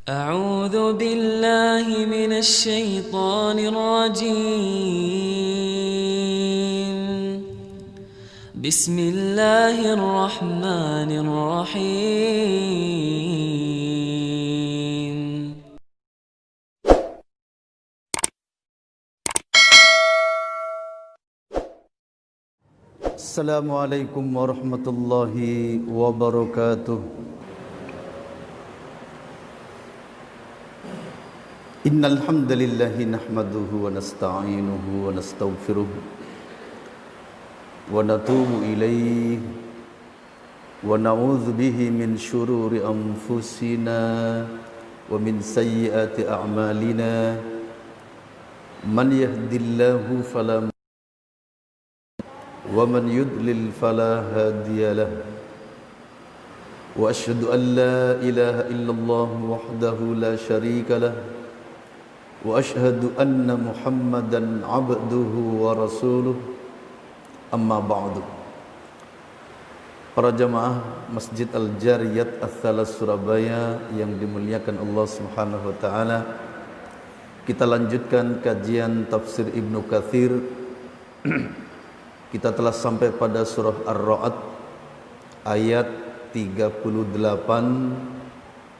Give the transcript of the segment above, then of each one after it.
أعوذ بالله من الشيطان الرجيم. بسم الله الرحمن الرحيم. Assalamualaikum warahmatullahi wabarakatuh. Innal hamdalillahi nahmaduhu wa nasta'inuhu wa nastaghfiruh wa natubu ilayhi wa na'udzu bihi min shururi anfusina wa min sayyiati a'malina. Man yahdihillahu fala wa man yudlil fala hadiyalah. Wa asyhadu an la ilaha illallah wahdahu la syarika lah. Wa asyhadu anna Muhammadan abduhu wa rasuluh. Amma ba'du. Para jamaah Masjid Al-Jariyat Ats-Tsalas Surabaya yang dimuliakan Allah Subhanahu wa taala, kita lanjutkan kajian tafsir Ibnu Katsir. Kita telah sampai pada surah Ar-Ra'd ayat 38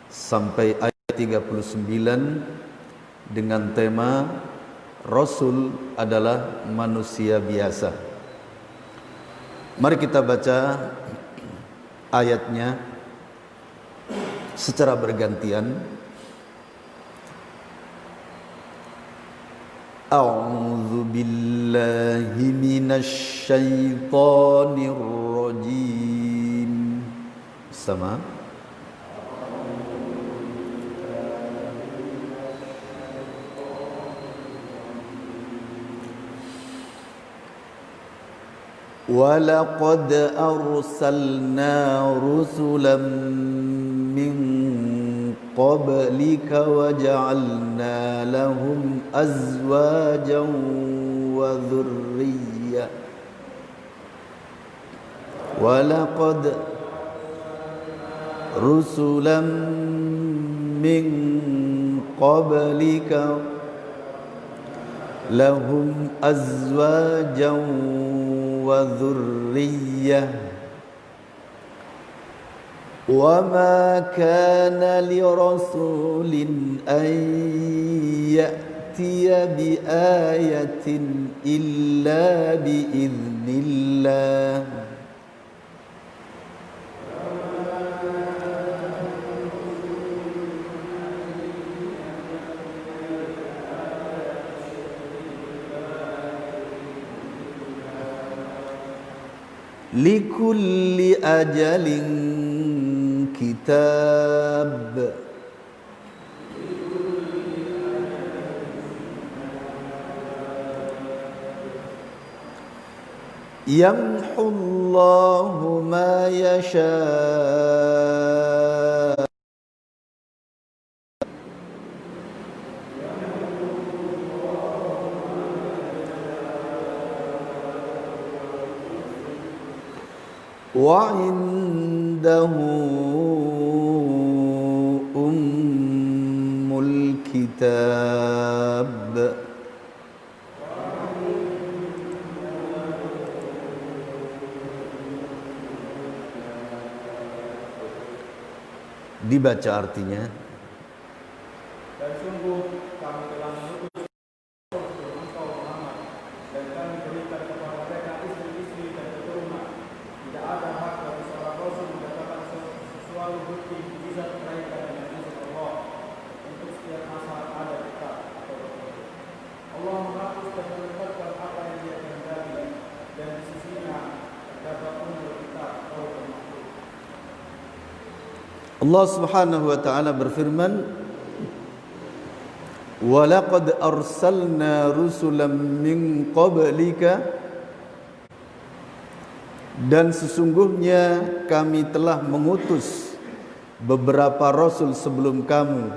sampai ayat 39 dengan tema Rasul adalah manusia biasa. Mari kita baca ayatnya secara bergantian. A'udzu billahi minasy syaithanir rajim. Sama. وَلَقَدْ أَرْسَلْنَا رُسُلًا مِّن قَبْلِكَ وَجَعَلْنَا لَهُمْ أَزْوَاجًا وَذُرِّيَّةً وَلَقَدْ رُسُلًا مِّن قَبْلِكَ لَهُمْ أَزْوَاجًا وذرية وما كان لرسول أن يأتي بآية إلا بإذن الله likulli ajalin kitab yamhullahu ma yasha wa indahu ummul kitab. Dibaca artinya. Dan sungguh kami telah mengutus engkau Muhammad, dan kami berikan kepada mereka istri-istri dan keturunan. Tidak ada hak bagi seorang rasul mendapatkan sesuatu bukti mukjizat mereka dengan izin Allah. Untuk setiap masalah ada kitab atau petunjuk. Allah menghapus dan menetapkan apa yang Dia kehendaki, dan di sisinya terdapat ummul kitab atau makhluk. Allah Subhanahu wa taala berfirman, wa laqad arsalna rusulan min qablika, dan sesungguhnya kami telah mengutus beberapa rasul sebelum kamu.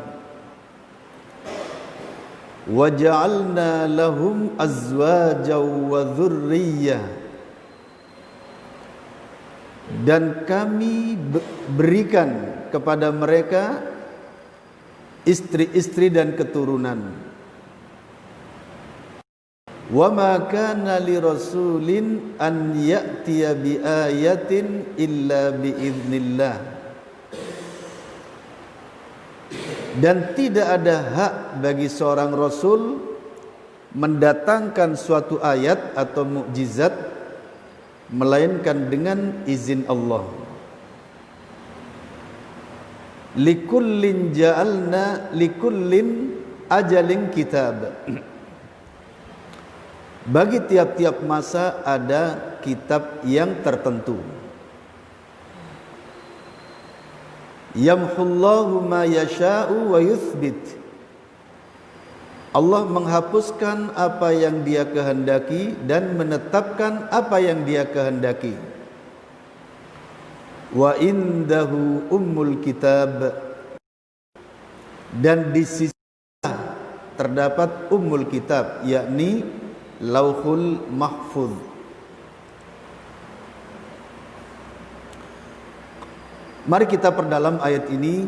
Wa ja'alna lahum azwajan wa dhurriyyah, dan kami berikan kepada mereka istri-istri dan keturunan. Wa ma kana li rasulin an ya'tiya bi ayatin illa bi idznillah. Dan tidak ada hak bagi seorang rasul mendatangkan suatu ayat atau mukjizat melainkan dengan izin Allah. Likullin ja'alna likullin ajalin kitab. Bagi tiap-tiap masa ada kitab yang tertentu. Yamhullahu ma yasha'u wa yuthbit. Allah menghapuskan apa yang Dia kehendaki dan menetapkan apa yang Dia kehendaki. Wa indahu ummul kitab. Dan di sisi terdapat ummul kitab, yakni Lauhul Mahfuz. Mari kita perdalam ayat ini.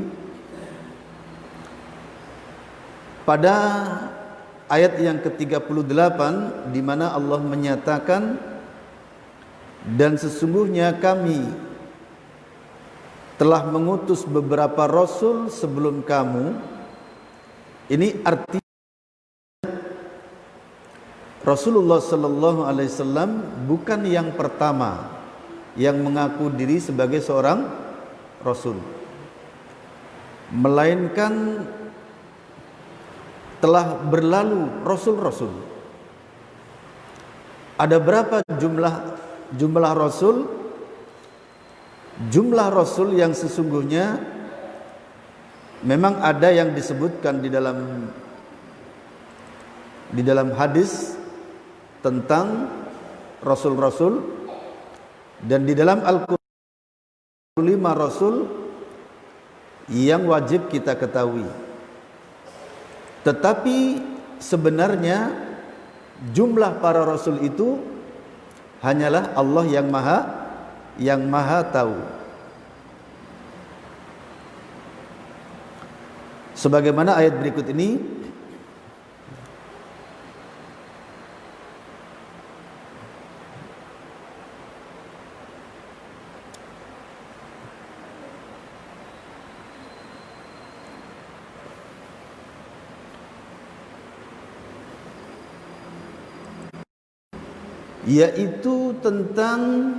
Pada ayat yang ke-38 di mana Allah menyatakan, dan sesungguhnya kami telah mengutus beberapa rasul sebelum kamu. Ini arti Rasulullah sallallahu alaihi wasallam bukan yang pertama yang mengaku diri sebagai seorang rasul, melainkan telah berlalu rasul-rasul. Ada berapa jumlah rasul? Jumlah rasul yang sesungguhnya memang ada yang disebutkan di dalam hadis tentang rasul-rasul, dan di dalam Al-Qur'an 5 rasul yang wajib kita ketahui. Tetapi sebenarnya jumlah para rasul itu hanyalah Allah yang maha tahu. Sebagaimana ayat berikut ini, yaitu tentang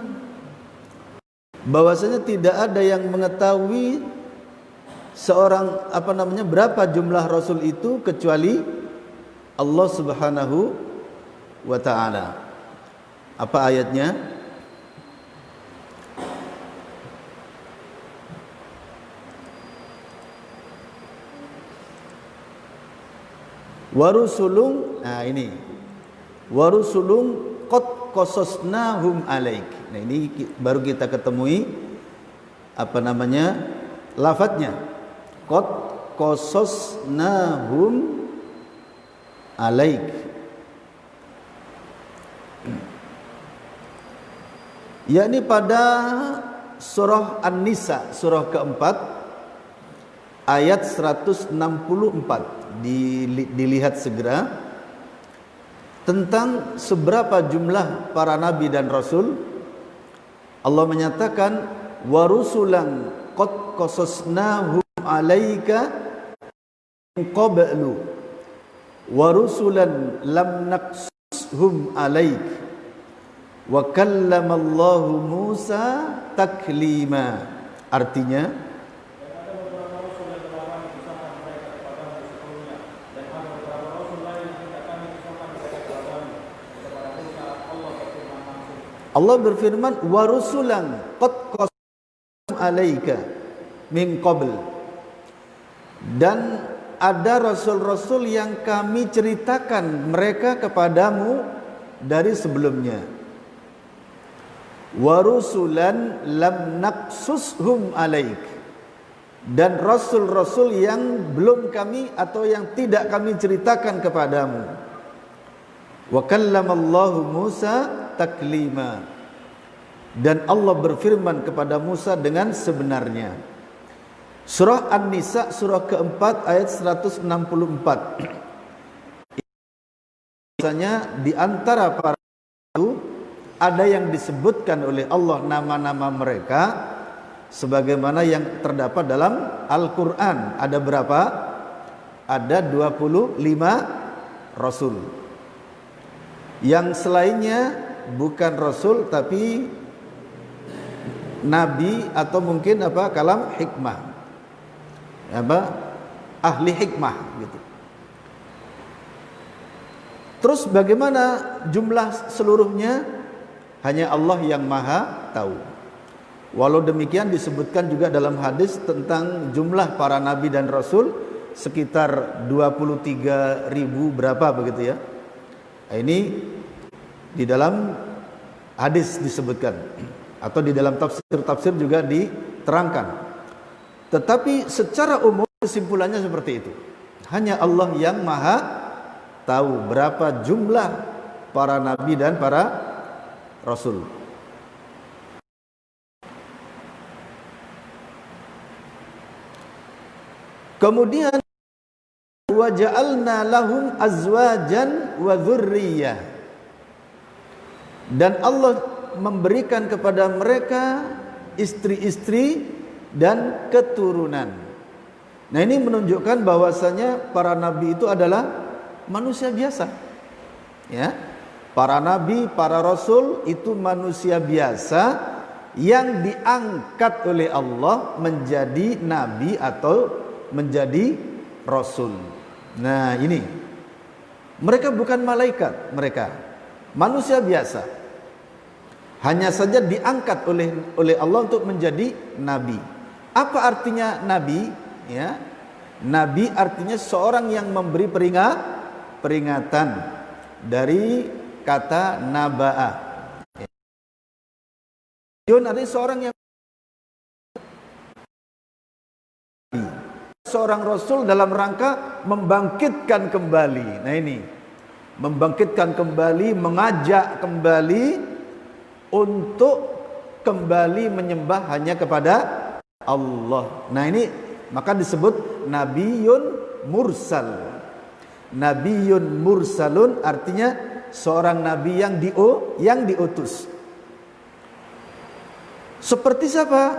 bahwasanya tidak ada yang mengetahui berapa jumlah rasul itu kecuali Allah Subhanahu wa taala. Apa ayatnya? Warusulung, ini warusulung qad qasasnahum alaik. Nah, ini baru kita ketemui lafadznya. Qad qasasnahum alaik. Yakni pada surah An-Nisa, surah keempat, ayat 164. Dilihat segera tentang seberapa jumlah para nabi dan rasul. Allah menyatakan warusulan qad qasasnahum alaika min qablu warusulan lam naqsushum alaik wa kallamallahu Musa taklima. Artinya, Allah berfirman warusulan qad qasasnahum alaika min qabl, dan ada rasul-rasul yang kami ceritakan mereka kepadamu dari sebelumnya. Warusulan lam naqsushum alaik, dan rasul-rasul yang belum kami atau yang tidak kami ceritakan kepadamu. Wa kallamallahu Musa taklima, dan Allah berfirman kepada Musa dengan sebenarnya. Surah An-Nisa surah keempat ayat 164. Misalnya di antara para itu ada yang disebutkan oleh Allah nama-nama mereka sebagaimana yang terdapat dalam Al-Quran. Ada berapa? Ada 25 Rasul. Yang selainnya bukan Rasul tapi Nabi atau mungkin kalam hikmah, ahli hikmah gitu. Terus bagaimana jumlah seluruhnya? Hanya Allah yang maha tahu. Walau demikian disebutkan juga dalam hadis tentang jumlah para nabi dan rasul sekitar 23.000 berapa begitu ya. Ini di dalam hadis disebutkan atau di dalam tafsir-tafsir juga diterangkan. Tetapi secara umum kesimpulannya seperti itu. Hanya Allah yang maha tahu berapa jumlah para nabi dan para rasul. Kemudian wa ja'alna lahum azwajan wa dzurriyyah, dan Allah memberikan kepada mereka istri-istri dan keturunan. Nah, ini menunjukkan bahwasanya para nabi itu adalah manusia biasa. Ya. Para nabi, para rasul itu manusia biasa yang diangkat oleh Allah menjadi nabi atau menjadi rasul. Nah, ini mereka bukan malaikat, mereka manusia biasa. Hanya saja diangkat oleh Allah untuk menjadi nabi. Apa artinya nabi? Ya. Nabi artinya seorang yang memberi peringatan dari kata naba'a. Yun artinya seorang rasul dalam rangka membangkitkan kembali. Nah, ini membangkitkan kembali, mengajak kembali untuk kembali menyembah hanya kepada Allah. Nah, ini maka disebut Nabiyun Mursal. Nabiyun Mursalun artinya seorang nabi yang diutus. Seperti siapa?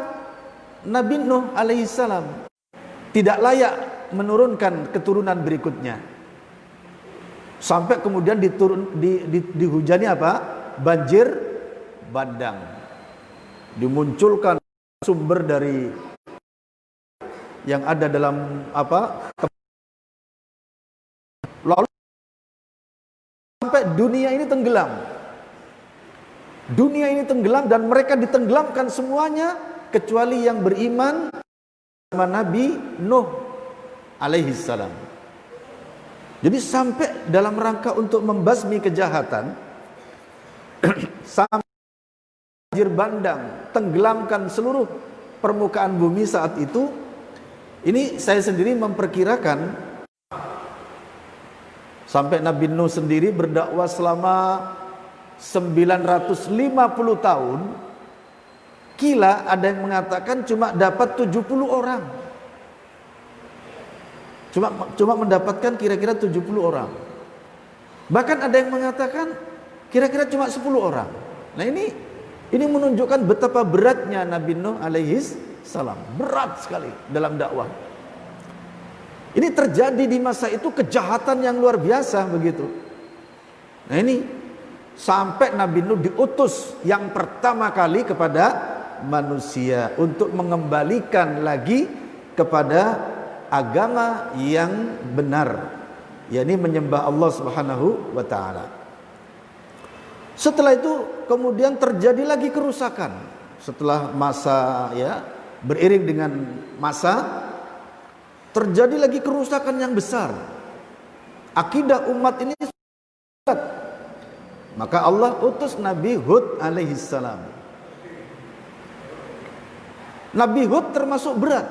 Nabi Nuh alaihissalam tidak layak menurunkan keturunan berikutnya. Sampai kemudian dihujani banjir bandang. Dimunculkan sumber dari yang ada dalam lalu sampai dunia ini tenggelam. Dunia ini tenggelam dan mereka ditenggelamkan semuanya kecuali yang beriman sama Nabi Nuh alaihissalam. Jadi sampai dalam rangka untuk membasmi kejahatan sampai banjir bandang tenggelamkan seluruh permukaan bumi saat itu. Ini saya sendiri memperkirakan sampai Nabi Nuh sendiri berdakwah selama 950 tahun. Kila ada yang mengatakan cuma dapat 70 orang. Cuma mendapatkan kira-kira 70 orang. Bahkan ada yang mengatakan kira-kira cuma 10 orang. Nah, ini menunjukkan betapa beratnya Nabi Nuh alaihis salam. Berat sekali dalam dakwah. Ini terjadi di masa itu kejahatan yang luar biasa begitu. Nah, ini sampai Nabi Nuh diutus yang pertama kali kepada manusia untuk mengembalikan lagi kepada agama yang benar, yakni menyembah Allah Subhanahu wa taala. Setelah itu kemudian terjadi lagi kerusakan. Setelah masa beriring dengan masa terjadi lagi kerusakan yang besar. Akidah umat ini berat. Maka Allah utus Nabi Hud alaihissalam. Nabi Hud termasuk berat,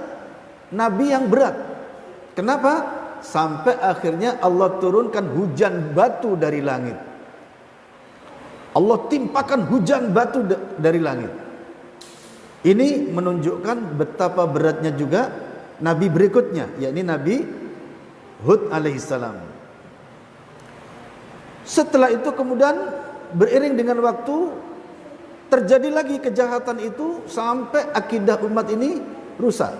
nabi yang berat. Kenapa? Sampai akhirnya Allah turunkan hujan batu dari langit. Allah timpakan hujan batu dari langit. Ini menunjukkan betapa beratnya juga nabi berikutnya, yakni Nabi Hud alaihissalam. Setelah itu kemudian beriring dengan waktu terjadi lagi kejahatan itu sampai akidah umat ini rusak.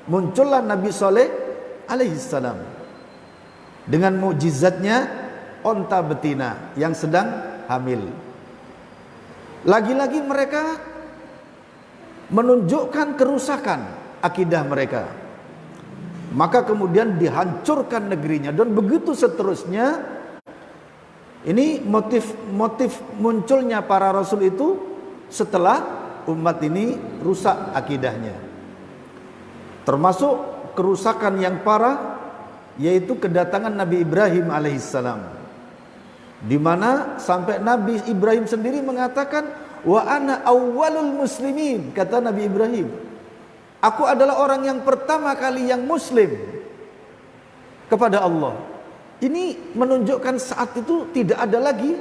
Muncullah Nabi Saleh alaihissalam dengan mukjizatnya onta betina yang sedang hamil. Lagi-lagi mereka menunjukkan kerusakan akidah mereka. Maka kemudian dihancurkan negerinya, dan begitu seterusnya. Ini motif munculnya para rasul itu setelah umat ini rusak akidahnya. Termasuk kerusakan yang parah yaitu kedatangan Nabi Ibrahim alaihissalam, di mana sampai Nabi Ibrahim sendiri mengatakan, wa ana awwalul muslimin, kata Nabi Ibrahim, aku adalah orang yang pertama kali yang muslim kepada Allah. Ini menunjukkan saat itu tidak ada lagi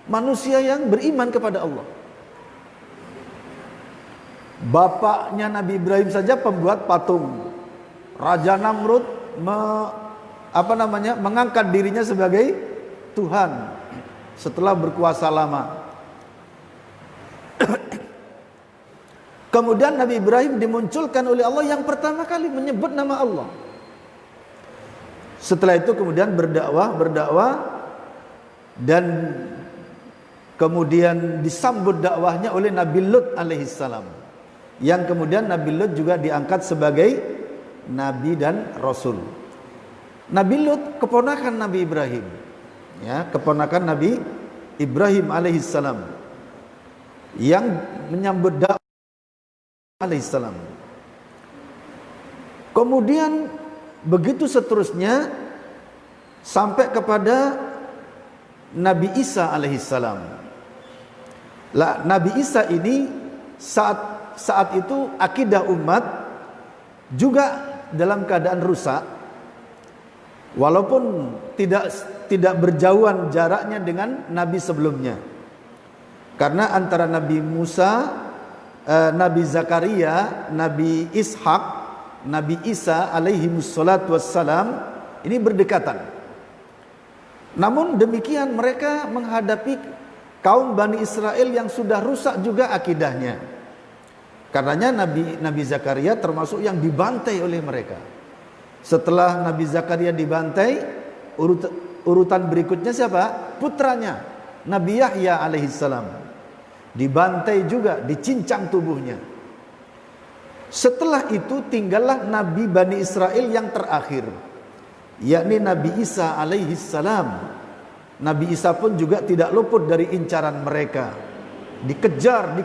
manusia yang beriman kepada Allah. Bapaknya Nabi Ibrahim saja pembuat patung. Raja Namrud mengangkat dirinya sebagai Tuhan setelah berkuasa lama. Kemudian Nabi Ibrahim dimunculkan oleh Allah yang pertama kali menyebut nama Allah. Setelah itu kemudian berdakwah dan kemudian disambut dakwahnya oleh Nabi Lut alaihissalam, yang kemudian Nabi Lut juga diangkat sebagai nabi dan rasul. Nabi Lut keponakan Nabi Ibrahim, ya, keponakan Nabi Ibrahim alaihissalam yang menyambut dakwah alaihissalam. Kemudian begitu seterusnya sampai kepada Nabi Isa alaihissalam. Nabi Isa ini saat itu akidah umat juga dalam keadaan rusak, walaupun tidak berjauhan jaraknya dengan nabi sebelumnya. Karena antara Nabi Musa, Nabi Zakaria, Nabi Ishak, Nabi Isa alaihi wassalatu wassalam ini berdekatan. Namun demikian mereka menghadapi kaum Bani Israel yang sudah rusak juga akidahnya. Karenanya Nabi Zakaria termasuk yang dibantai oleh mereka. Setelah Nabi Zakaria dibantai, urutan berikutnya siapa? Putranya Nabi Yahya alaihissalam dibantai juga, dicincang tubuhnya. Setelah itu tinggallah Nabi Bani Israel yang terakhir, yakni Nabi Isa alaihissalam. Nabi Isa pun juga tidak luput dari incaran mereka. Dikejar.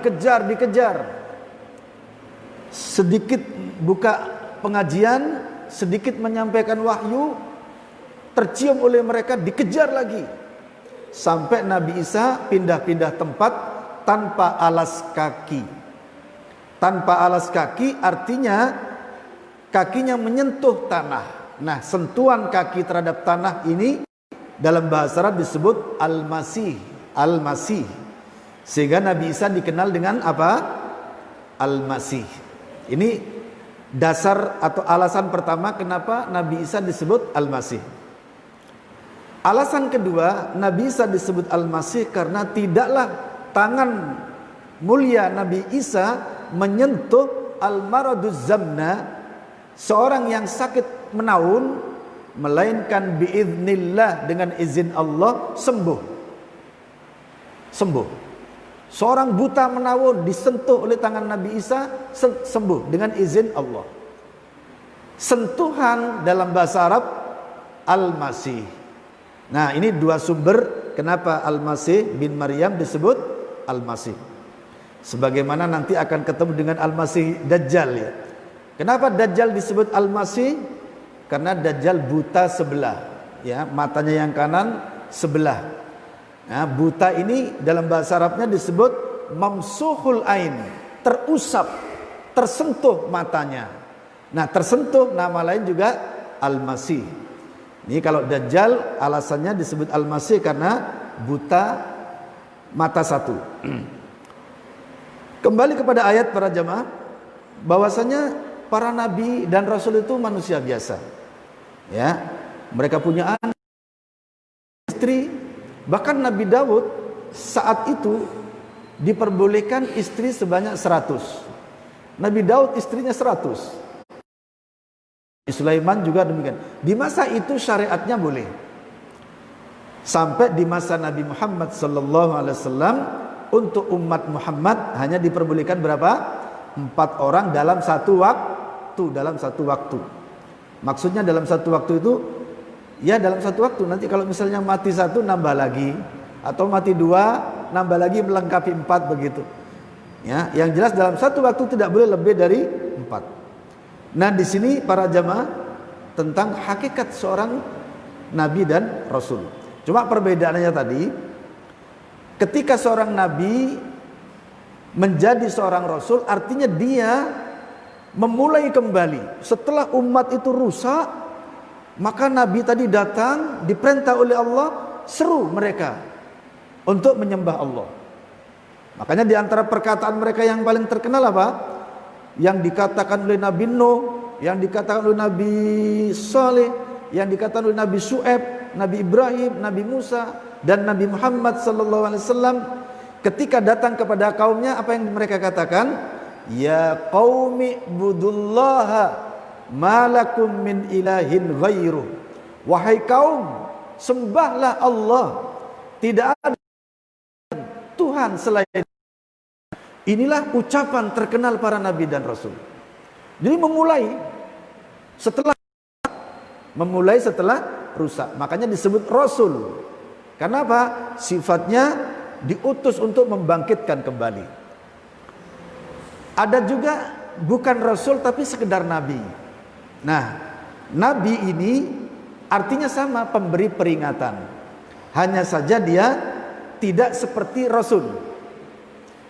Sedikit buka pengajian, sedikit menyampaikan wahyu, tercium oleh mereka, dikejar lagi. Sampai Nabi Isa pindah-pindah tempat tanpa alas kaki. Tanpa alas kaki artinya kakinya menyentuh tanah. Nah, sentuhan kaki terhadap tanah ini dalam bahasa Arab disebut al-masih. Al-masih. Sehingga Nabi Isa dikenal dengan apa? Al-masih. Ini dasar atau alasan pertama kenapa Nabi Isa disebut al-masih. Alasan kedua, Nabi Isa disebut al-masih karena tidaklah tangan mulia Nabi Isa menyentuh al-maraduz zamna, seorang yang sakit menaun, melainkan biiznillah, dengan izin Allah sembuh. Seorang buta menawun disentuh oleh tangan Nabi Isa, sembuh dengan izin Allah. Sentuhan dalam bahasa Arab al-masih. Nah, ini dua sumber kenapa al-masih bin Maryam disebut al-masih. Sebagaimana nanti akan ketemu dengan al-masih Dajjal, ya. Kenapa Dajjal disebut al-masih? Karena Dajjal buta sebelah, ya, matanya yang kanan sebelah. Nah, buta ini dalam bahasa Arabnya disebut mamsuhul ain, terusap, tersentuh matanya. Nah, tersentuh nama lain juga al-masih. Ini kalau Dajjal alasannya disebut al-masih karena buta mata satu. Kembali kepada ayat para jamaah, bahwasanya para nabi dan rasul itu manusia biasa. Ya, mereka punya anak, istri. Bahkan Nabi Daud saat itu diperbolehkan istri sebanyak 100. Nabi Daud istrinya 100. Sulaiman juga demikian. Di masa itu syariatnya boleh. Sampai di masa Nabi Muhammad sallallahu alaihi wasallam, untuk umat Muhammad hanya diperbolehkan berapa? 4 orang dalam satu waktu. Maksudnya dalam satu waktu itu, ya dalam satu waktu. Nanti kalau misalnya mati 1 nambah lagi, atau mati 2 nambah lagi melengkapi 4 begitu. Ya, yang jelas dalam satu waktu tidak boleh lebih dari 4. Nah, di sini para jamaah tentang hakikat seorang nabi dan rasul. Cuma perbedaannya tadi, ketika seorang nabi menjadi seorang rasul, artinya dia memulai kembali. Setelah umat itu rusak, maka nabi tadi datang, diperintah oleh Allah, seru mereka untuk menyembah Allah. Makanya di antara perkataan mereka yang paling terkenal apa? Yang dikatakan oleh Nabi Nuh, yang dikatakan oleh Nabi Saleh, yang dikatakan oleh Nabi Syuaib, Nabi Ibrahim, Nabi Musa, dan Nabi Muhammad sallallahu alaihi wasallam ketika datang kepada kaumnya, apa yang mereka katakan? Ya qaumi budullaha malakum min ilahin ghairuh. Wahai kaum, sembahlah Allah, tidak ada Tuhan selain. Inilah ucapan terkenal para nabi dan rasul. Jadi memulai setelah rusak. Makanya disebut rasul. Karena apa? Sifatnya diutus untuk membangkitkan kembali. Ada juga bukan rasul tapi sekedar nabi. Nah, nabi ini artinya sama, pemberi peringatan. Hanya saja dia tidak seperti rasul.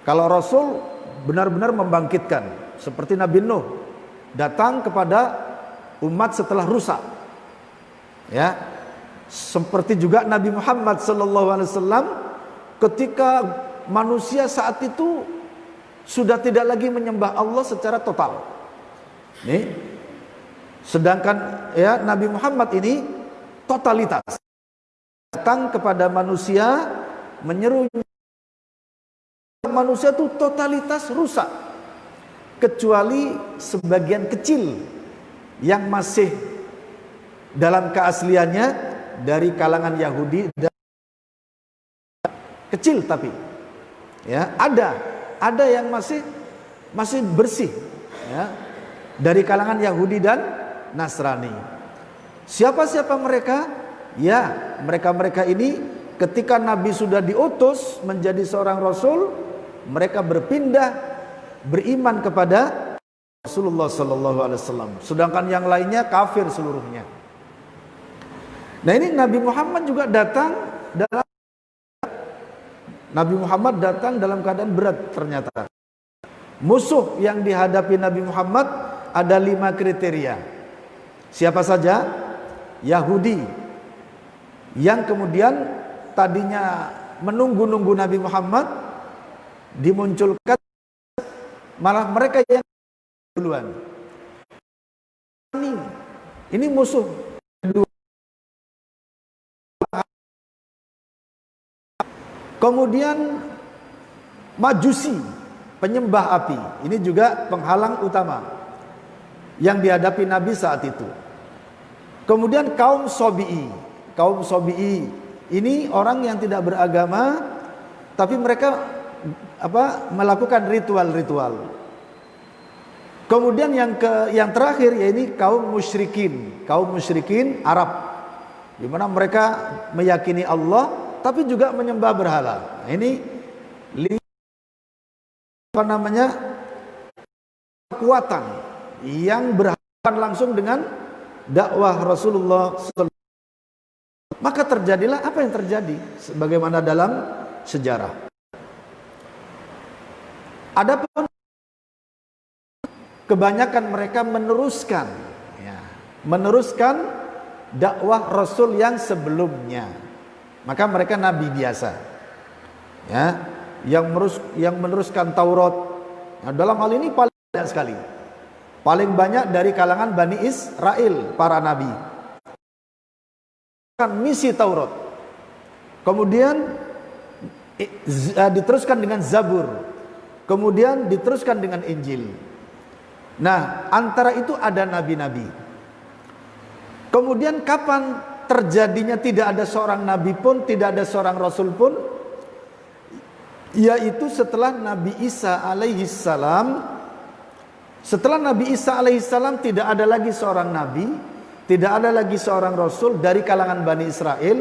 Kalau rasul benar-benar membangkitkan, seperti Nabi Nuh datang kepada umat setelah rusak. Ya. Seperti juga Nabi Muhammad SAW ketika manusia saat itu sudah tidak lagi menyembah Allah secara total. Nih. Sedangkan ya Nabi Muhammad ini totalitas. Datang kepada manusia, menyeru manusia itu totalitas rusak, kecuali sebagian kecil yang masih dalam keasliannya dari kalangan Yahudi, dan kecil tapi ya ada yang masih bersih ya, dari kalangan Yahudi dan Nasrani. Siapa mereka? Ya, mereka ini ketika Nabi sudah diutus menjadi seorang rasul, mereka berpindah beriman kepada Rasulullah sallallahu alaihi wasallam. Sedangkan yang lainnya kafir seluruhnya. Nah, ini Nabi Muhammad juga datang dalam keadaan berat ternyata. Musuh yang dihadapi Nabi Muhammad ada 5 kriteria. Siapa saja? Yahudi yang kemudian tadinya menunggu-nunggu Nabi Muhammad, dimunculkan malah mereka yang duluan. Ini musuh kedua. Kemudian Majusi, penyembah api. Ini juga penghalang utama yang dihadapi Nabi saat itu. Kemudian kaum Sobi'i. Kaum Sobi'i ini orang yang tidak beragama, tapi mereka melakukan ritual-ritual. Kemudian yang terakhir yaitu kaum musyrikin Arab, di mana mereka meyakini Allah tapi juga menyembah berhala. Ini kekuatan yang berhadapan langsung dengan dakwah Rasulullah SAW. Maka terjadilah apa yang terjadi sebagaimana dalam sejarah. Adapun kebanyakan mereka meneruskan dakwah Rasul yang sebelumnya. Maka mereka nabi biasa. Ya, yang meneruskan Taurat. Nah, dalam hal ini paling banyak sekali. Paling banyak dari kalangan Bani Israel, para nabi. Misi Taurat. Kemudian diteruskan dengan Zabur. Kemudian diteruskan dengan Injil. Nah, antara itu ada nabi-nabi. Kemudian kapan terjadinya tidak ada seorang nabi pun, tidak ada seorang rasul pun? Yaitu setelah Nabi Isa alaihissalam. Setelah Nabi Isa alaihissalam tidak ada lagi seorang nabi, tidak ada lagi seorang rasul dari kalangan Bani Israel.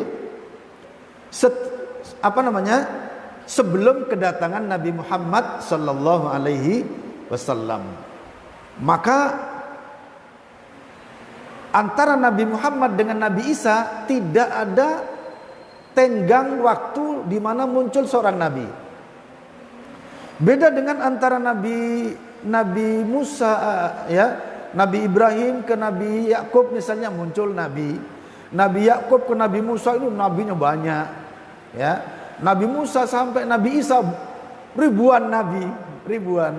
Sebelum kedatangan Nabi Muhammad sallallahu alaihi wasallam. Maka antara Nabi Muhammad dengan Nabi Isa tidak ada tenggang waktu di mana muncul seorang nabi. Beda dengan antara Nabi Musa, Nabi Ibrahim ke Nabi Yakub misalnya muncul nabi. Nabi Yakub ke Nabi Musa itu nabinya banyak, ya. Nabi Musa sampai Nabi Isa ribuan nabi, ribuan.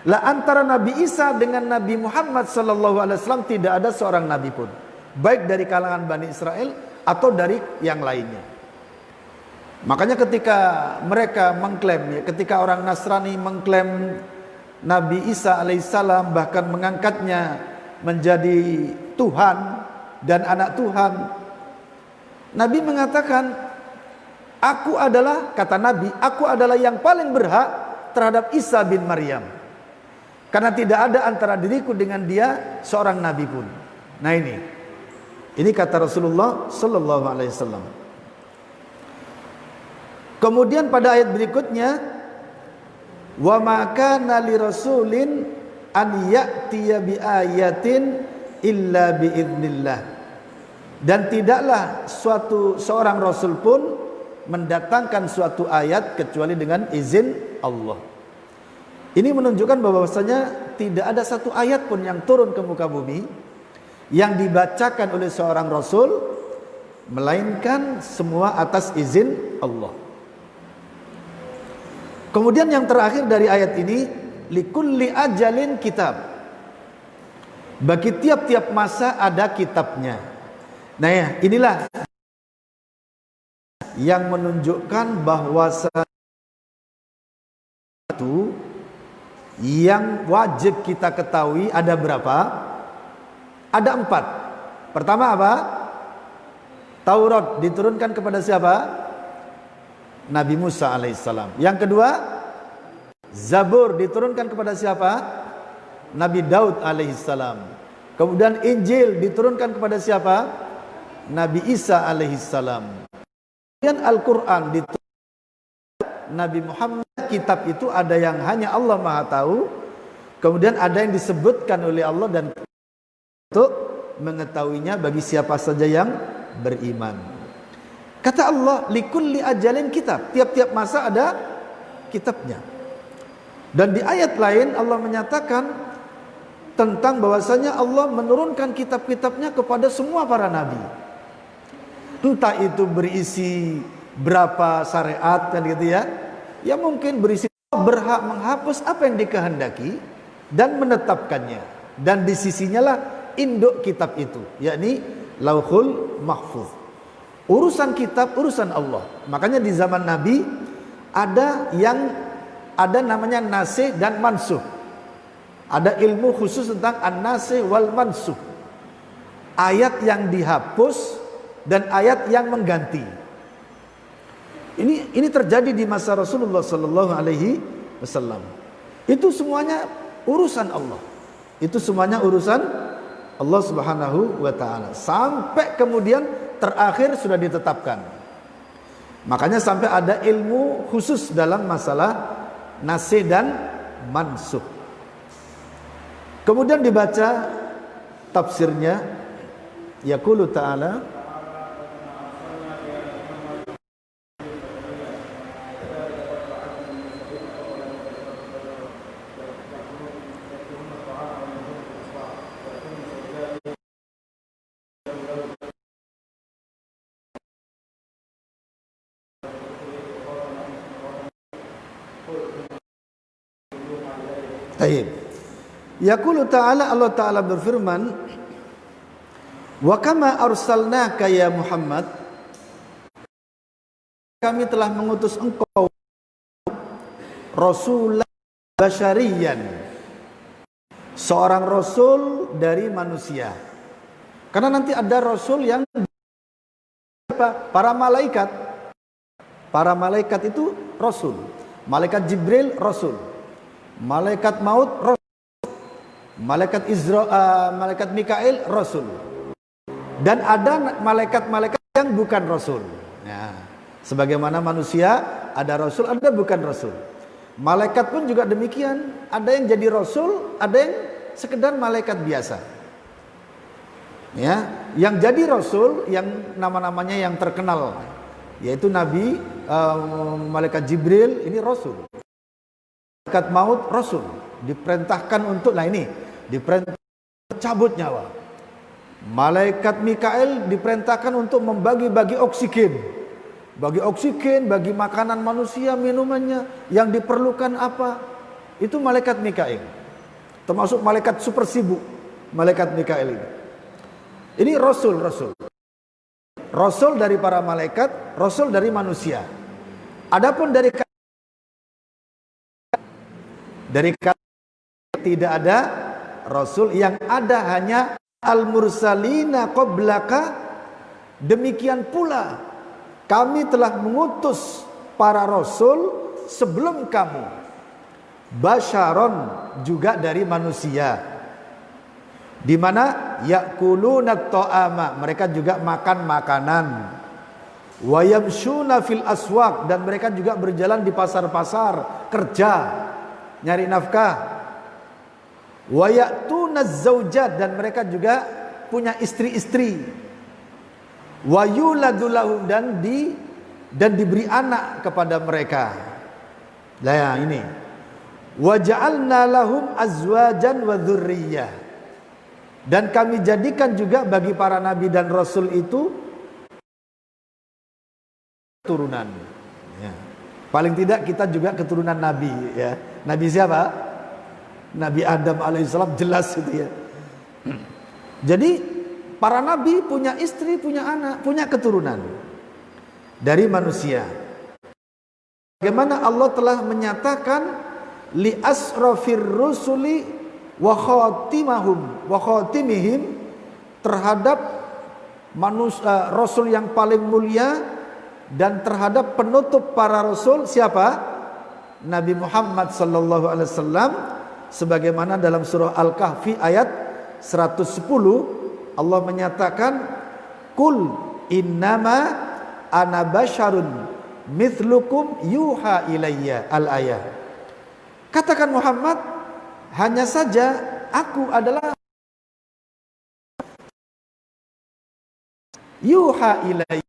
Lah antara Nabi Isa dengan Nabi Muhammad sallallahu alaihi wasallam tidak ada seorang nabi pun, baik dari kalangan Bani Israel atau dari yang lainnya. Makanya ketika mereka mengklaim, ketika orang Nasrani mengklaim Nabi Isa alaihissalam, bahkan mengangkatnya menjadi Tuhan dan anak Tuhan, Nabi mengatakan, aku adalah, kata Nabi, aku adalah yang paling berhak terhadap Isa bin Maryam, karena tidak ada antara diriku dengan dia seorang nabi pun. Nah ini kata Rasulullah sallallahu alaihi wasallam. Kemudian pada ayat berikutnya, wa ma kana li rasulin an ya'tiya bi ayatin illa bi idznillah. Dan tidaklah seorang rasul pun mendatangkan suatu ayat kecuali dengan izin Allah. Ini menunjukkan bahwasanya tidak ada satu ayat pun yang turun ke muka bumi yang dibacakan oleh seorang rasul melainkan semua atas izin Allah. Kemudian yang terakhir dari ayat ini, likulli ajalin kitab. Bagi tiap-tiap masa ada kitabnya. Nah ya, inilah yang menunjukkan bahwa satu yang wajib kita ketahui ada berapa? Ada 4. Pertama apa? Taurat diturunkan kepada siapa? Nabi Musa alaihissalam. Yang kedua, Zabur diturunkan kepada siapa? Nabi Daud alaihissalam. Kemudian Injil diturunkan kepada siapa? Nabi Isa alaihissalam. Kemudian Al-Quran diturunkan Nabi Muhammad. Kitab itu ada yang hanya Allah Maha tahu, kemudian ada yang disebutkan oleh Allah dan untuk mengetahuinya bagi siapa saja yang beriman. Kata Allah, likulli ajalin kitab. Tiap-tiap masa ada kitabnya. Dan di ayat lain Allah menyatakan tentang bahwasanya Allah menurunkan kitab-kitabnya kepada semua para nabi. Entah itu berisi berapa syariat kan gitu ya. Ya mungkin berisi berhak menghapus apa yang dikehendaki dan menetapkannya. Dan di sisinya lah induk kitab itu, yakni Lauhul Mahfuz. Urusan kitab, urusan Allah. Makanya di zaman Nabi ada namanya nasih dan mansuh. Ada ilmu khusus tentang an-nasih wal mansuh. Ayat yang dihapus dan ayat yang mengganti. Ini terjadi di masa Rasulullah sallallahu alaihi wasallam. Itu semuanya urusan Allah. Itu semuanya urusan Allah Subhanahu wa taala. Sampai kemudian terakhir sudah ditetapkan. Makanya sampai ada ilmu khusus dalam masalah nasih dan mansuh. Kemudian dibaca tafsirnya, yaqulu ta'ala, Yaqulu ta'ala, Allah Ta'ala berfirman, wa kama arsalnaka ya Muhammad, kami telah mengutus engkau rasulan basyariyan, seorang rasul dari manusia. Karena nanti ada rasul yang para malaikat. Para malaikat itu rasul. Malaikat Jibril rasul. Malaikat maut rasul. Malaikat Mikail rasul. Dan ada malaikat-malaikat yang bukan rasul. Nah, sebagaimana manusia ada rasul, ada bukan rasul. Malaikat pun juga demikian. Ada yang jadi rasul, ada yang sekedar malaikat biasa. Ya, yang jadi rasul, yang nama-namanya yang terkenal, yaitu Nabi, malaikat Jibril ini rasul. Malaikat maut rasul, diperintahkan untuk, nah ini diperintahkan cabut nyawa. Malaikat Mikail diperintahkan untuk membagi-bagi oksigen. Bagi oksigen, bagi makanan manusia, minumannya, yang diperlukan apa, itu malaikat Mikail. Termasuk malaikat super sibuk, malaikat Mikail ini. Ini rasul dari para malaikat, rasul dari manusia. Adapun dari tidak ada rasul, yang ada hanya al-mursalina qablaka. Demikian pula kami telah mengutus para rasul sebelum kamu, basyaron, juga dari manusia, di mana yakuluna ta'ama, mereka juga makan makanan, wa yamshuna fil aswaq, dan mereka juga berjalan di pasar-pasar, kerja nyari nafkah, wa ya'tuna zaujat, dan mereka juga punya istri-istri, wa yuladu lahum, dan diberi anak kepada mereka. Lah ya, ini wa ja'alna lahum azwajan wa dzurriyyah, dan kami jadikan juga bagi para nabi dan rasul itu keturunan, ya. Paling tidak kita juga keturunan nabi, ya. Nabi siapa? Nabi Adam alaihissalam, jelas itu, ya. Jadi para nabi punya istri, punya anak, punya keturunan dari manusia. Bagaimana Allah telah menyatakan li asrafir rusuli wa khatimihim, terhadap manusia, rasul yang paling mulia, dan terhadap penutup para rasul, siapa? Nabi Muhammad sallallahu alaihi wasallam, sebagaimana dalam surah Al-Kahfi ayat 110 Allah menyatakan, kul innama ana basyarun mithlukum yuha ilayya, al-ayah. Katakan Muhammad, hanya saja aku adalah yuha ilayya,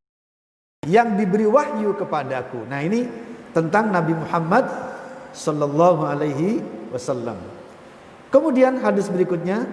yang diberi wahyu kepadaku. Nah, ini tentang Nabi Muhammad sallallahu alaihi wasallam. Kemudian hadis berikutnya,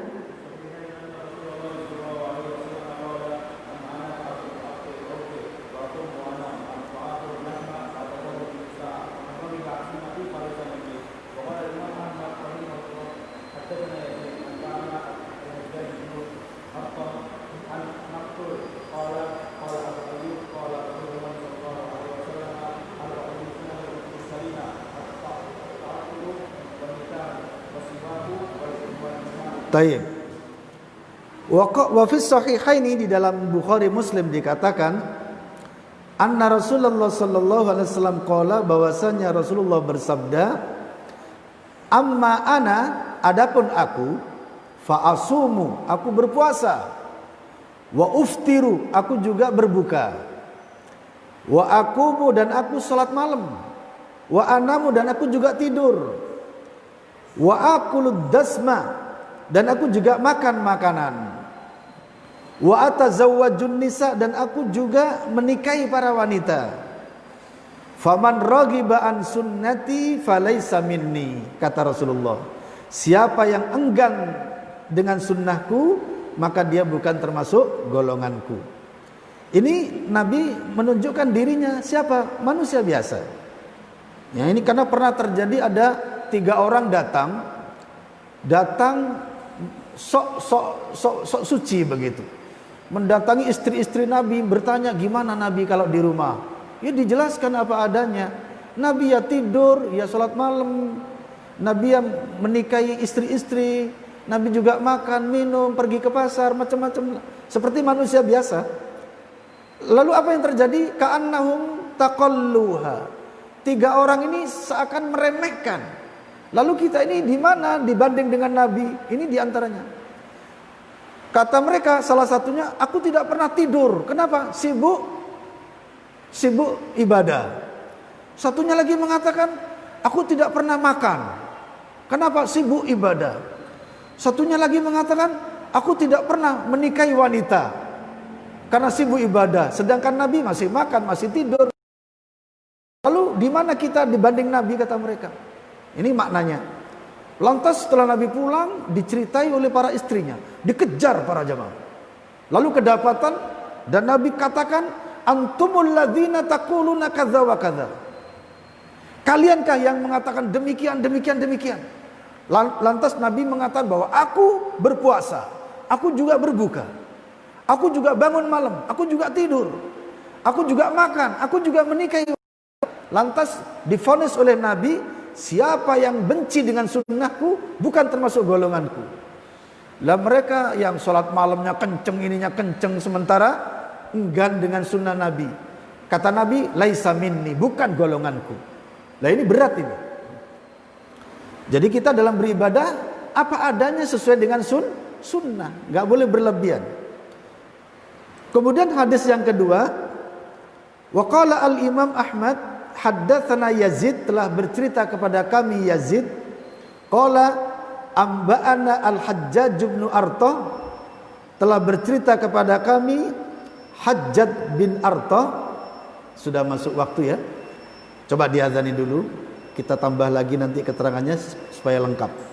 Tayyib. Wa fi sahihaini, di dalam Bukhari Muslim dikatakan, anna Rasulullah sallallahu alaihi wasallam qala, bahwasanya Rasulullah bersabda, amma ana, adapun aku, fa asumu, aku berpuasa, wa uftiru, aku juga berbuka, wa aqumu, dan aku salat malam, wa anamu, dan aku juga tidur, wa akulud dasma, dan aku juga makan makanan, wa atazawwajun nisa, dan aku juga menikahi para wanita. Faman raghiba an sunnati falaysa minni, kata Rasulullah, siapa yang enggan dengan sunnahku, maka dia bukan termasuk golonganku. Ini Nabi menunjukkan dirinya siapa? Manusia biasa. Ya, ini karena pernah terjadi, ada 3 orang datang datang sok suci begitu, mendatangi istri-istri Nabi, bertanya gimana Nabi kalau di rumah. Ya dijelaskan apa adanya. Nabi ya tidur, ya sholat malam, Nabi ya menikahi istri-istri, Nabi juga makan, minum, pergi ke pasar, macam-macam seperti manusia biasa. Lalu apa yang terjadi? Ka'annahum taqalluha. 3 orang ini seakan meremehkan. Lalu kita ini di mana dibanding dengan Nabi? Ini diantaranya. Kata mereka salah satunya, aku tidak pernah tidur. Kenapa? Sibuk ibadah. Satunya lagi mengatakan, aku tidak pernah makan. Kenapa? Sibuk ibadah. Satunya lagi mengatakan, aku tidak pernah menikahi wanita karena sibuk ibadah. Sedangkan Nabi masih makan, masih tidur. Lalu di mana kita dibanding Nabi, kata mereka. Ini maknanya. Lantas setelah Nabi pulang, diceritai oleh para istrinya, dikejar para jamaah. Lalu kedapatan dan Nabi katakan, antumul ladzina taquluna kadza wa kadza. Kaliankah yang mengatakan demikian, demikian, demikian? Lantas Nabi mengatakan bahwa aku berpuasa, aku juga berbuka, aku juga bangun malam, aku juga tidur, aku juga makan, aku juga menikahi. Lantas divonis oleh Nabi, siapa yang benci dengan sunnahku bukan termasuk golonganku. Lah mereka yang sholat malamnya kenceng, ininya kenceng, sementara enggan dengan sunnah Nabi. Kata Nabi, laisa minni, bukan golonganku. Lah ini berat ini. Jadi kita dalam beribadah apa adanya sesuai dengan sunnah, nggak boleh berlebihan. Kemudian hadis yang kedua, waqala al-Imam Ahmad haddatsana Yazid, telah bercerita kepada kami Yazid, qala amba'ana al-Hajjaj bin Artah, telah bercerita kepada kami Hajjaj bin Artah. Sudah masuk waktu ya. Coba diazani dulu, kita tambah lagi nanti keterangannya supaya lengkap.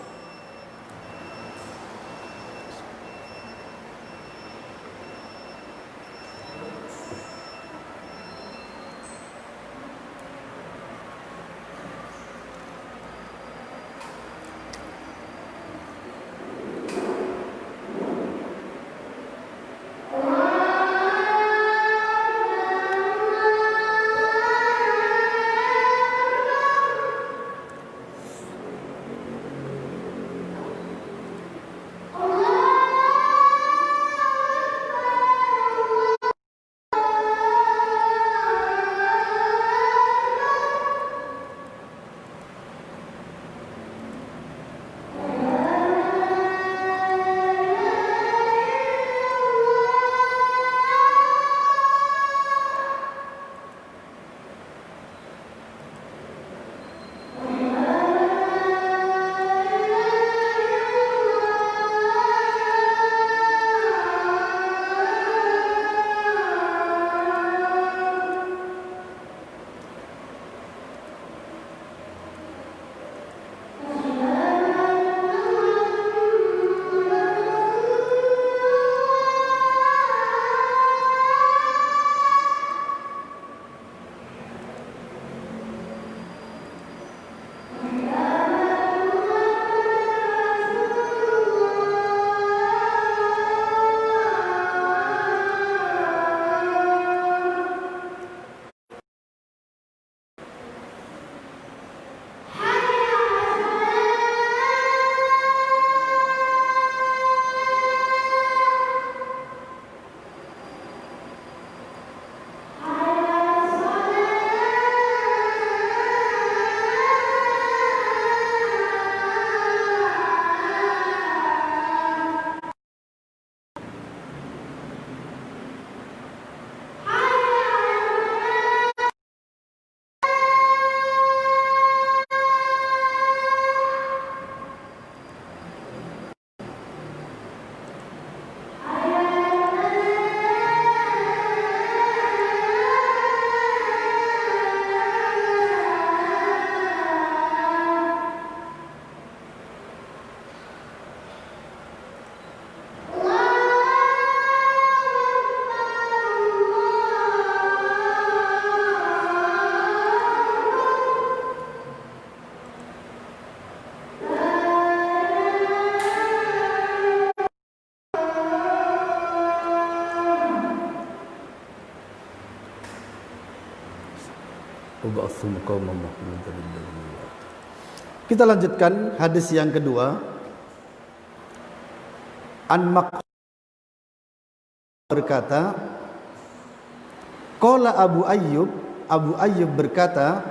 وبعثهم مقاما محمودا الذي وعدته. Kita lanjutkan hadis yang kedua. An berkata, qala Abu Ayyub berkata,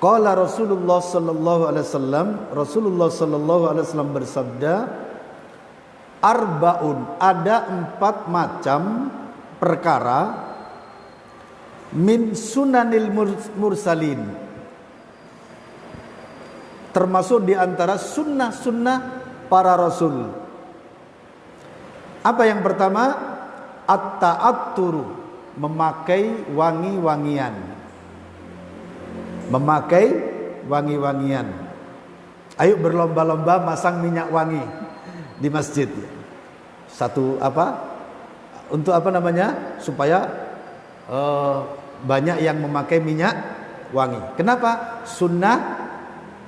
qala Rasulullah sallallahu alaihi wasallam bersabda, arbaun, ada 4 macam perkara min sunanil mursalin, termasuk di antara sunnah-sunnah para rasul. Apa yang pertama? At-ta'atturu, memakai wangi-wangian. Memakai wangi-wangian. Ayo berlomba-lomba masang minyak wangi di masjid. Satu apa? Untuk apa namanya? Supaya banyak yang memakai minyak wangi. Kenapa? Sunnah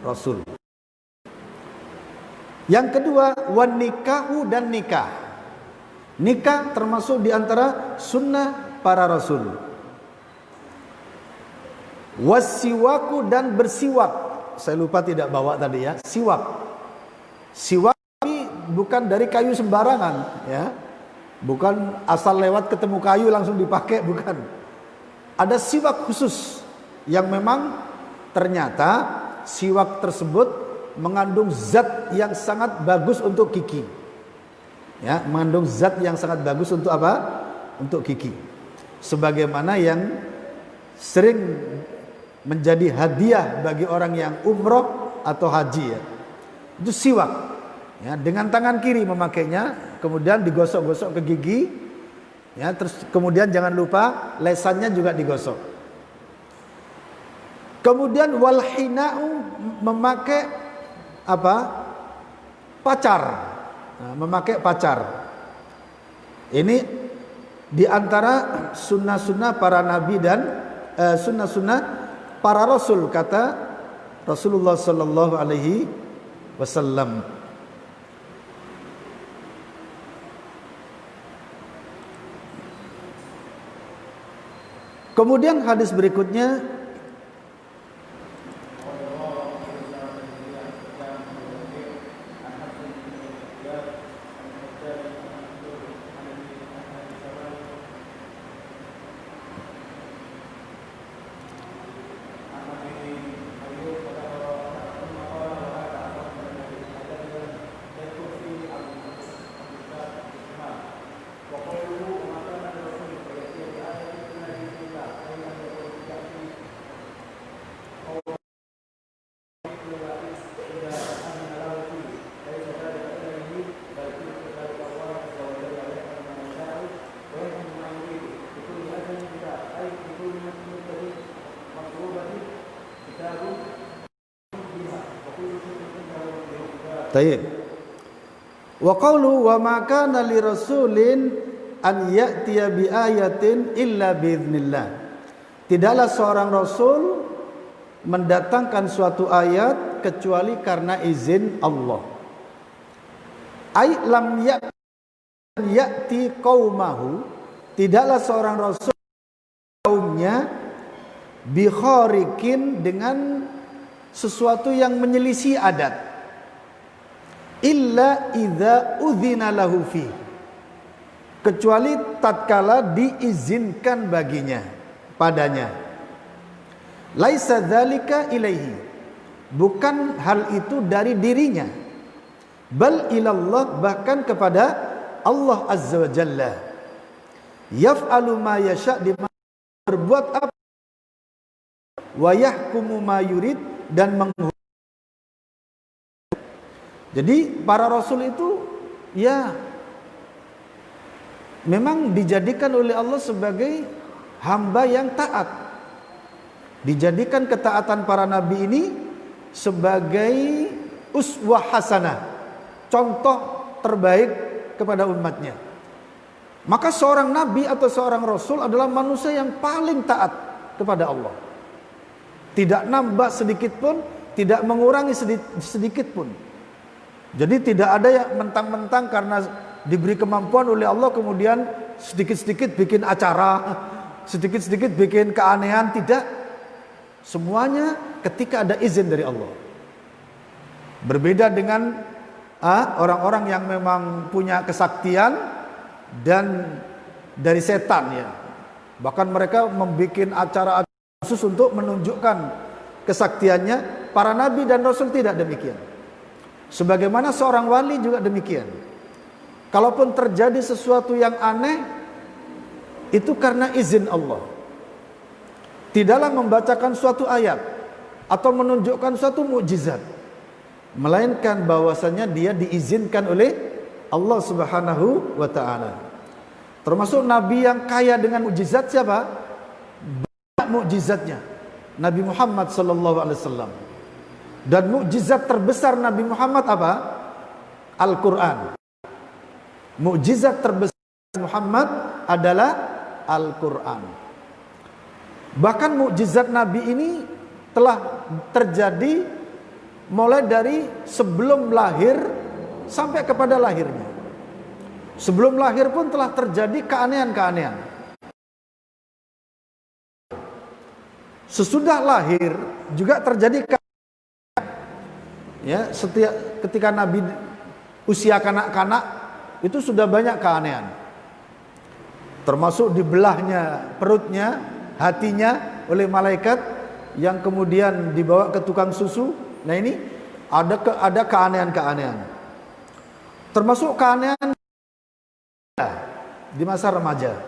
Rasul. Yang kedua, wan nikahu, dan nikah. Nikah termasuk di antara sunnah para Rasul. Wasiwaku, dan bersiwak. Saya lupa tidak bawa tadi ya. Siwak. Siwak ini bukan dari kayu sembarangan ya. Bukan asal lewat ketemu kayu langsung dipakai, bukan. Ada siwak khusus yang memang ternyata siwak tersebut mengandung zat yang sangat bagus untuk gigi. Ya, mengandung zat yang sangat bagus untuk apa? Untuk gigi. Sebagaimana yang sering menjadi hadiah bagi orang yang umroh atau haji ya. Itu siwak. Ya, dengan tangan kiri memakainya, kemudian digosok-gosok ke gigi. Ya, terus kemudian jangan lupa lesannya juga digosok. Kemudian walhina'u, memakai apa? Pacar. Nah, memakai pacar. Ini di antara sunnah-sunnah para nabi dan sunnah-sunnah para rasul, kata Rasulullah sallallahu alaihi wasallam. Kemudian hadis berikutnya, tayyib. Wa qawlu wa ma kana li rasulin an ya'tiya bi ayatin illa biiznillah. Tidaklah seorang rasul mendatangkan suatu ayat kecuali karena izin Allah. Ai lam ya'ti qaumahu, tidaklah seorang rasul kaumnya bi khariqin, dengan sesuatu yang menyelisih adat. Illa idza udzina lahu fi, kecuali tatkala diizinkan baginya, padanya. Laisa dzalika ilaihi, bukan hal itu dari dirinya. Bal ilallah, bahkan kepada Allah azza wa jalla. Yaf'alu ma yasha', berbuat apa, wa yahkumu ma yurid, dan menghukum. Jadi para rasul itu ya memang dijadikan oleh Allah sebagai hamba yang taat. Dijadikan ketaatan para nabi ini sebagai uswah hasanah, contoh terbaik kepada umatnya. Maka seorang nabi atau seorang rasul adalah manusia yang paling taat kepada Allah. Tidak nambah sedikit pun, tidak mengurangi sedikit pun. Jadi tidak ada yang mentang-mentang karena diberi kemampuan oleh Allah kemudian sedikit-sedikit bikin acara sedikit-sedikit bikin keanehan, tidak. Semuanya ketika ada izin dari Allah. Berbeda dengan orang-orang yang memang punya kesaktian dan dari setan ya. Bahkan mereka membuat acara khusus untuk menunjukkan kesaktiannya. Para nabi dan rasul tidak demikian. Sebagaimana seorang wali juga demikian. Kalaupun terjadi sesuatu yang aneh, itu karena izin Allah. Tidaklah membacakan suatu ayat atau menunjukkan suatu mukjizat, melainkan bahwasanya dia diizinkan oleh Allah Subhanahu wa taala. Termasuk nabi yang kaya dengan mukjizat siapa? Banyak mukjizatnya Nabi Muhammad sallallahu alaihi wasallam. Dan mukjizat terbesar Nabi Muhammad apa? Al-Qur'an. Mukjizat terbesar Muhammad adalah Al-Qur'an. Bahkan mukjizat Nabi ini telah terjadi mulai dari sebelum lahir sampai kepada lahirnya. Sebelum lahir pun telah terjadi keanehan-keanehan. Sesudah lahir juga terjadi keanehan. Ya, setiap ketika Nabi usia kanak-kanak itu sudah banyak keanehan. Termasuk dibelahnya perutnya, hatinya oleh malaikat yang kemudian dibawa ke tukang susu. Nah ini ada keanehan-keanehan. Termasuk keanehan di masa remaja.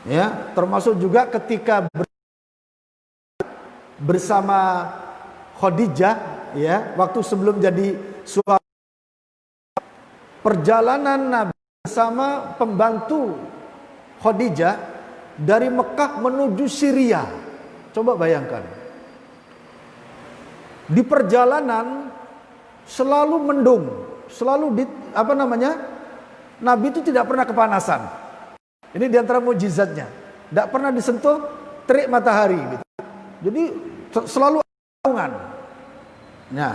Ya, termasuk juga ketika bersama Khadijah ya, waktu sebelum jadi suami. Perjalanan Nabi bersama pembantu Khadijah dari Mekah menuju Syria. Coba bayangkan. Di perjalanan selalu mendung, selalu Nabi itu tidak pernah kepanasan. Ini diantara mukjizatnya. Tidak pernah disentuh terik matahari gitu. Jadi selalu naungan. Nah,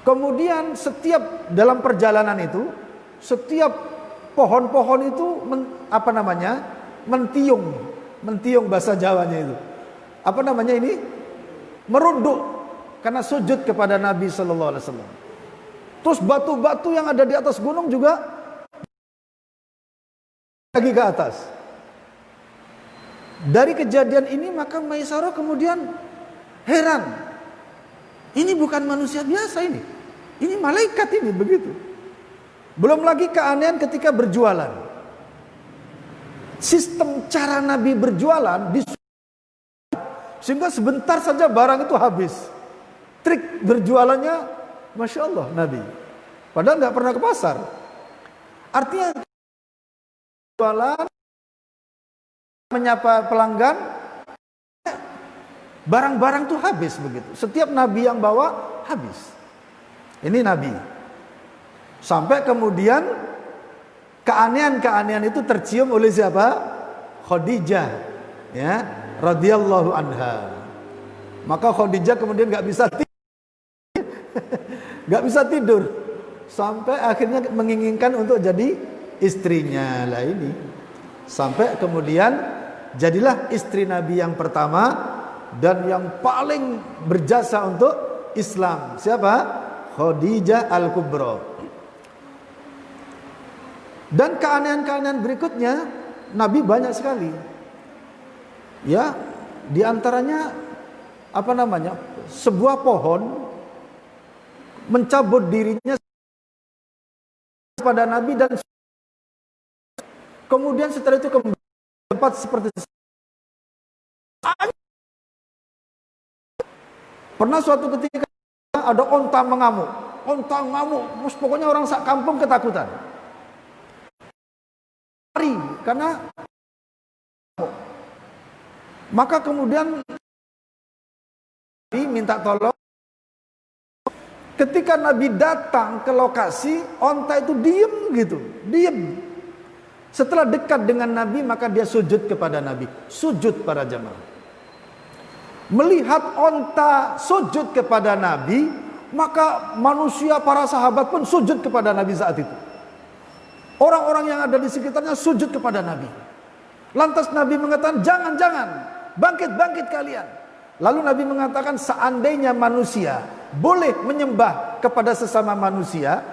kemudian setiap dalam perjalanan itu, setiap pohon-pohon itu mentiung bahasa Jawanya itu. Apa namanya ini? Merunduk karena sujud kepada Nabi sallallahu alaihi wasallam. Terus batu-batu yang ada di atas gunung juga lagi ke atas. Dari kejadian ini maka Maisarah kemudian heran. Ini bukan manusia biasa ini. Ini malaikat ini begitu. Belum lagi keanehan ketika berjualan. Sistem cara Nabi berjualan sehingga sebentar saja barang itu habis. Trik berjualannya Masya Allah Nabi. Padahal nggak pernah ke pasar. Artinya jualan, menyapa pelanggan, barang-barang itu habis begitu. Setiap Nabi yang bawa habis. Ini Nabi. Sampai kemudian keanehan-keanehan itu tercium oleh siapa? Khadijah, ya, radhiyallahu anha. Maka Khadijah kemudian nggak bisa tidur, sampai akhirnya menginginkan untuk jadi istrinya lah ini. Sampai kemudian jadilah istri Nabi yang pertama dan yang paling berjasa untuk Islam. Siapa? Khadijah Al-Kubra. Dan keanehan-keanehan berikutnya Nabi banyak sekali. Ya, di antaranya sebuah pohon mencabut dirinya pada Nabi dan kemudian setelah itu kembali tempat seperti pernah suatu ketika ada onta mengamuk, pokoknya orang sak kampung ketakutan. Karena maka kemudian Nabi minta tolong. Ketika Nabi datang ke lokasi, onta itu diem. Setelah dekat dengan Nabi, maka dia sujud kepada Nabi. Sujud para jamaah. Melihat onta sujud kepada Nabi, maka manusia para sahabat pun sujud kepada Nabi saat itu. Orang-orang yang ada di sekitarnya sujud kepada Nabi. Lantas Nabi mengatakan, jangan, bangkit kalian. Lalu Nabi mengatakan, seandainya manusia boleh menyembah kepada sesama manusia,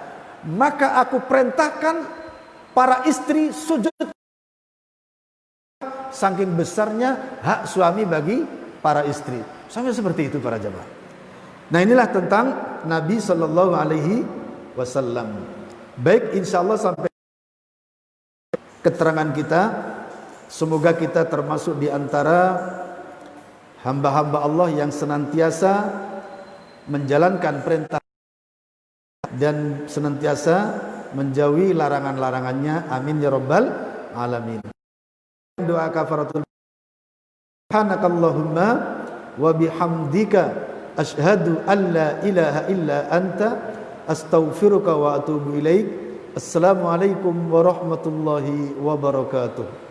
maka aku perintahkan para istri sujud. Saking besarnya hak suami bagi para istri. Sampai seperti itu para jemaah. Nah, inilah tentang Nabi Shallallahu Alaihi Wasallam. Baik, insya Allah sampai keterangan kita. Semoga kita termasuk di antara hamba-hamba Allah yang senantiasa menjalankan perintah dan senantiasa menjauhi larangan-larangannya. Amin ya rabbal alamin. Doa kafaratul. Subhanakallahumma wa bihamdika asyhadu an la ilaha illa anta astaghfiruka wa atubu ilaik. Assalamualaikum warahmatullahi wabarakatuh.